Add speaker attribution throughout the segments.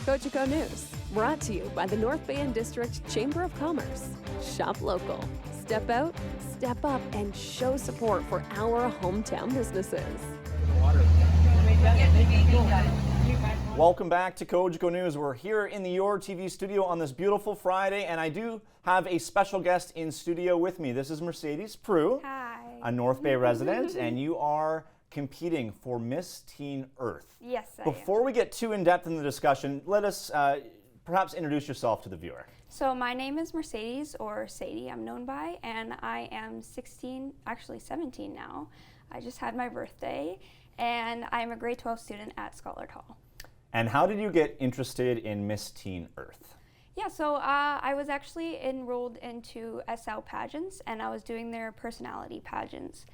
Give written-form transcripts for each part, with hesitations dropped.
Speaker 1: Cogeco News, brought to you by the North Bay and District Chamber of Commerce. Shop local. Step out, step up, and show support for our hometown businesses.
Speaker 2: Welcome back to Cogeco News. We're here in the Your TV studio on this beautiful Friday, and I do have a special guest in studio with me. This is Mercedes Proulx, a North Bay resident, and you are competing for Miss Teen Earth.
Speaker 3: Yes, I am.
Speaker 2: Before we get too in-depth in the discussion, let us perhaps introduce yourself to the viewer.
Speaker 3: So my name is Mercedes, or Sadie I'm known by, and I am 17 now. I just had my birthday, and I'm a grade 12 student at Scholard Hall.
Speaker 2: And how did you get interested in Miss Teen Earth?
Speaker 3: Yeah, so I was actually enrolled into SL pageants, and I was doing their personality pageants.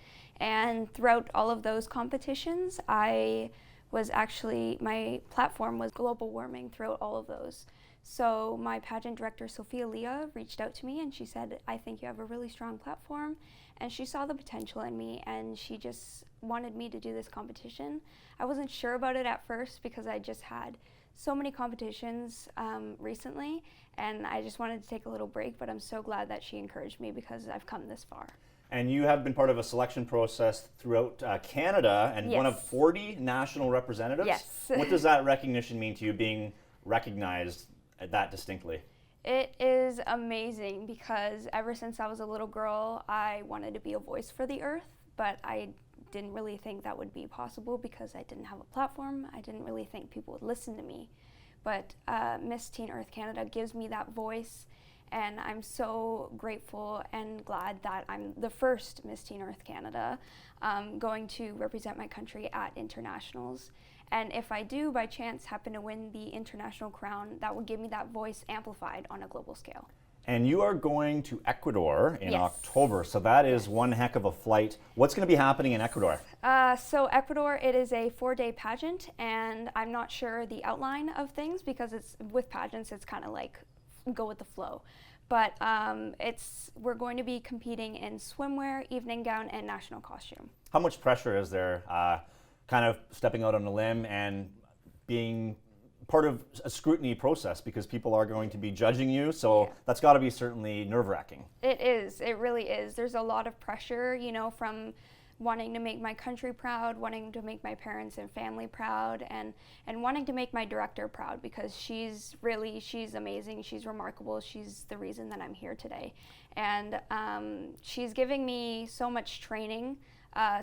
Speaker 3: And throughout all of those competitions, my platform was global warming throughout all of those. So my pageant director, Sophia Leah, reached out to me and she said, I think you have a really strong platform. And she saw the potential in me and she just wanted me to do this competition. I wasn't sure about it at first because I just had so many competitions recently and I just wanted to take a little break, but I'm so glad that she encouraged me because I've come this far.
Speaker 2: And you have been part of a selection process throughout Canada and one of 40 national representatives.
Speaker 3: Yes.
Speaker 2: What does that recognition mean to you, being recognized that distinctly?
Speaker 3: It is amazing because ever since I was a little girl, I wanted to be a voice for the earth, but I didn't really think that would be possible because I didn't have a platform. I didn't really think people would listen to me. But Miss Teen Earth Canada gives me that voice, and I'm so grateful and glad that I'm the first Miss Teen Earth Canada going to represent my country at internationals. And if I do, by chance, happen to win the international crown, that would give me that voice amplified on a global scale.
Speaker 2: And you are going to Ecuador in October, so that is one heck of a flight. What's going to be happening in Ecuador?
Speaker 3: So Ecuador, it is a 4-day pageant, and I'm not sure the outline of things because with pageants, it's kind of like go with the flow. But we're going to be competing in swimwear, evening gown, and national costume.
Speaker 2: How much pressure is there kind of stepping out on a limb and being part of a scrutiny process because people are going to be judging you, so that's got to be certainly nerve-wracking.
Speaker 3: It is, it really is. There's a lot of pressure, you know, from wanting to make my country proud, wanting to make my parents and family proud, and wanting to make my director proud because she's amazing, she's remarkable, she's the reason that I'm here today. And she's giving me so much training,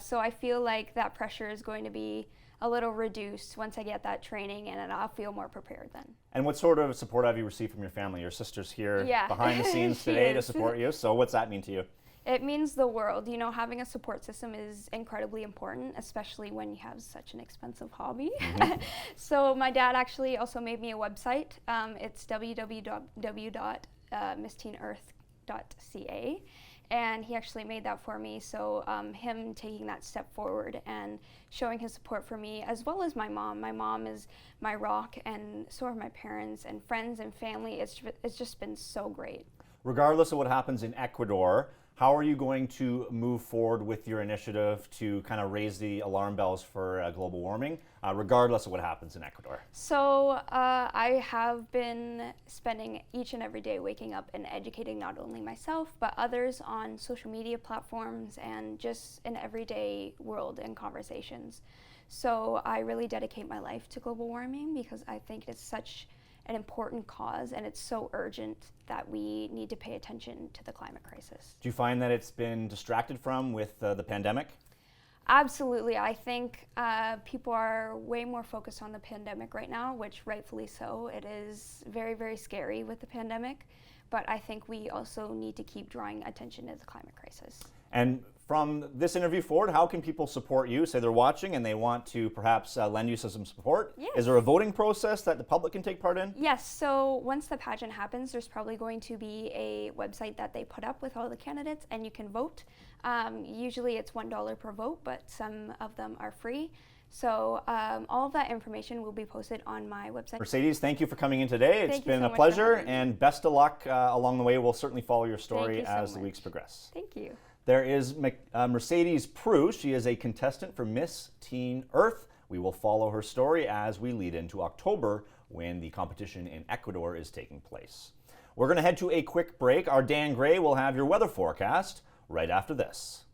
Speaker 3: so I feel like that pressure is going to be a little reduced once I get that training, and then I'll feel more prepared then. And
Speaker 2: what sort of support have you received from your family? Your sister's here behind the scenes today to support you, so what's that mean to you?
Speaker 3: It means the world. You know, having a support system is incredibly important, especially when you have such an expensive hobby. Mm-hmm. So my dad actually also made me a website. It's www.missteenearth.ca. And he actually made that for me, so him taking that step forward and showing his support for me, as well as my mom. My mom is my rock, and so are my parents and friends and family. It's just been so great.
Speaker 2: Regardless of what happens in Ecuador, how are you going to move forward with your initiative to kind of raise the alarm bells for global warming, regardless of what happens in Ecuador?
Speaker 3: So I have been spending each and every day waking up and educating not only myself, but others on social media platforms and just in everyday world and conversations. So I really dedicate my life to global warming because I think it's such an important cause and it's so urgent that we need to pay attention to the climate crisis.
Speaker 2: Do you find that it's been distracted from with the pandemic?
Speaker 3: Absolutely. I think people are way more focused on the pandemic right now, which rightfully so. It is very, very scary with the pandemic, but I think we also need to keep drawing attention to the climate crisis.
Speaker 2: And from this interview forward, how can people support you? Say they're watching and they want to perhaps lend you some support.
Speaker 3: Yes.
Speaker 2: Is there a voting process that the public can take part in?
Speaker 3: Yes, so once the pageant happens, there's probably going to be a website that they put up with all the candidates and you can vote. Usually it's $1 per vote, but some of them are free. So all of that information will be posted on my website.
Speaker 2: Mercedes, thank you for coming in today. It's been a pleasure, and best of luck along the way. We'll certainly follow your story as the weeks progress.
Speaker 3: Thank you.
Speaker 2: There is Mercedes Proulx. She is a contestant for Miss Teen Earth. We will follow her story as we lead into October when the competition in Ecuador is taking place. We're going to head to a quick break. Our Dan Gray will have your weather forecast right after this.